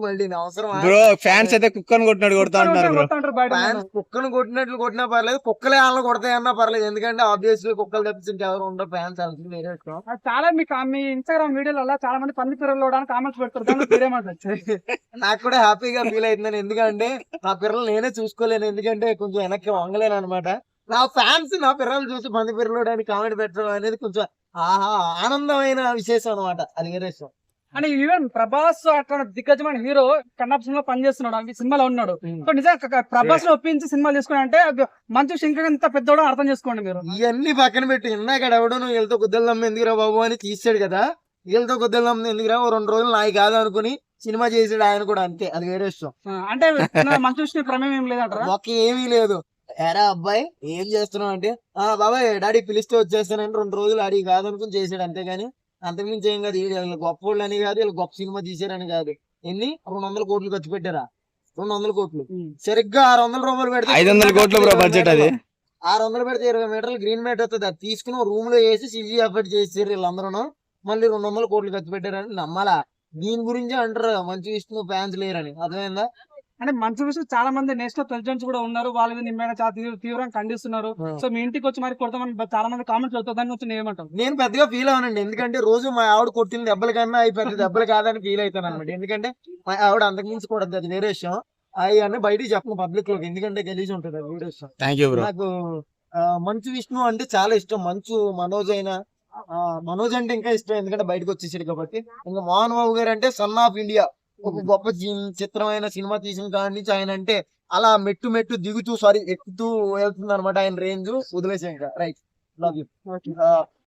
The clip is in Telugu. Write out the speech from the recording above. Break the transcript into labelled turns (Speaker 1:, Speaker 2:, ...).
Speaker 1: మళ్ళీ అవసరం
Speaker 2: బ్రో ఫ్యాన్స్ అయితే కుక్కను కొట్టినట్టు కొడతా అంటున్నారు బ్రో.
Speaker 1: ఫ్యాన్స్ కుక్కను కొట్టినట్లు కొట్టినా పర్లేదు, కుక్కలే వాళ్ళని కొడతాయన్నా పర్లేదు. ఎందుకంటే ఆబ్వియస్లీ కుక్కలు తప్పించి ఎవరు ఉండరు ఫ్యాన్స్ వాళ్ళకి వేరే ఇష్టం.
Speaker 3: చాలా మీ ఇన్స్టాగ్రామ్ వీడియోలలో చాలా మంది పంది పిల్లలు కామెంట్స్ పెడతారు. దాంట్లో మీరేమంటారు?
Speaker 1: నాకు కూడా హ్యాపీగా ఫీల్ అవుతుందని, ఎందుకంటే నా పిల్లలు నేనే చూసుకోలేను, ఎందుకంటే కొంచెం వెనక్కి వంగలేను అనమాట. నా ఫ్యాన్స్ నా పిల్లలు చూసి పంది పిల్లలు అని కామెంట్ పెట్టడం అనేది కొంచెం ఆనందమైన విశేషం అనమాట. అది వేరే విషయం.
Speaker 3: అని ఈవెన్ ప్రభాస్ అట్లా దిగ్గజమైన హీరో కన్నప్ప సినిమా పనిచేస్తున్నాడు, అవి సినిమాలో ఉన్నాడు. సో నిజంగా ప్రభాస్ ని ఒప్పించి సినిమాలు తీసుకుని అంటే మంచి శంకర్ ఎంత పెద్దోడో అర్థం చేసుకోండి మీరు.
Speaker 1: ఇవన్నీ పక్కన పెట్టి ఇందాక ఎవడో నువ్వు వీళ్ళతో గుద్దలు ఎందుకురా బాబు అని తీసాడు కదా, వీళ్ళతో గుద్దలు ఎందుకురా 2 రోజులు నాయి కాదు అనుకుని సినిమా చేసాడు ఆయన కూడా, అంతే. అది వేరే విషయం.
Speaker 3: అంటే మంచి విషయం ప్రమేయం ఏం లేదంటారా?
Speaker 1: ఒక్క ఏమీ లేదు. ఎరా అబ్బాయి ఏం చేస్తున్నావు అంటే, బాబాయ్ డాడీ పిలిస్తే వచ్చేస్తానని 2 రోజులు అడిగి కాదు అనుకుని చేసాడు, అంతేగాని అంతకుమించి ఏం కాదు. వీళ్ళు గొప్ప వాళ్ళు అని కాదు, వీళ్ళు గొప్ప సినిమా తీసారని కాదు. ఎన్ని 200 కోట్లు ఖర్చు పెట్టారా? 200 కోట్లు సరిగ్గా 600 రూపాయలు పెడితే
Speaker 2: 500 కోట్లు బ్రో బడ్జెట్. అది
Speaker 1: 600 పెడితే 20 మీటర్లు గ్రీన్ మ్యాట్ వస్తుంది. అది తీసుకుని రూమ్ లో వేసి సిజీ ఎఫర్ట్ చేసారు వీళ్ళందరూ. మళ్ళీ 200 కోట్లు ఖర్చు పెట్టారని నమ్మాలా? దీని గురించి అంటారు మంచి విష్ణు ఫ్యాన్స్ లేరని, అర్థమైందా?
Speaker 3: అంటే మంచి విషయం చాలా మంది నేషనల్ ప్రెసిడెంట్స్ కూడా ఉన్నారు, వాళ్ళ మీద నిమ్మైన చాలా తీవ్రంగా ఖండిస్తున్నారు. సో మీ ఇంటికి వచ్చి మరి కొడతామని చాలా మంది కామెంట్స్ అవుతుంది, దాని గురించి ఏమంటారు?
Speaker 1: నేను పెద్దగా ఫీల్ అవనండి, ఎందుకంటే రోజు మా ఆవిడ కొట్టిన దెబ్బల కన్నా అవి పెద్ద దెబ్బలు కాదని ఫీల్ అవుతాను అనమాట. ఎందుకంటే మా ఆవిడ అంతకుమించి కొడద్దు, అది వేరే విషయం. అవి అన్నీ బయటికి చెప్పను పబ్లిక్ లోకి, ఎందుకంటే గెలిచి ఉంటుంది, అది వేరే విషయం.
Speaker 2: Thank you bro.
Speaker 1: నాకు మంచు విష్ణు అంటే చాలా ఇష్టం. మంచు మనోజ్ అయినా, మనోజ్ అంటే ఇంకా ఇష్టం, ఎందుకంటే బయటకు వచ్చేసాడు కాబట్టి. ఇంకా మోహన్ బాబు గారు అంటే సన్ ఆఫ్ ఇండియా, ఒక గొప్ప చిత్రమైన సినిమా తీసిన కాడి నుంచి ఆయన అంటే అలా మెట్టు దిగుతూ ఎక్కుతూ వెళ్తుంది అనమాట ఆయన రేంజ్. వదిలేసాం ఇంకా. Right, love you.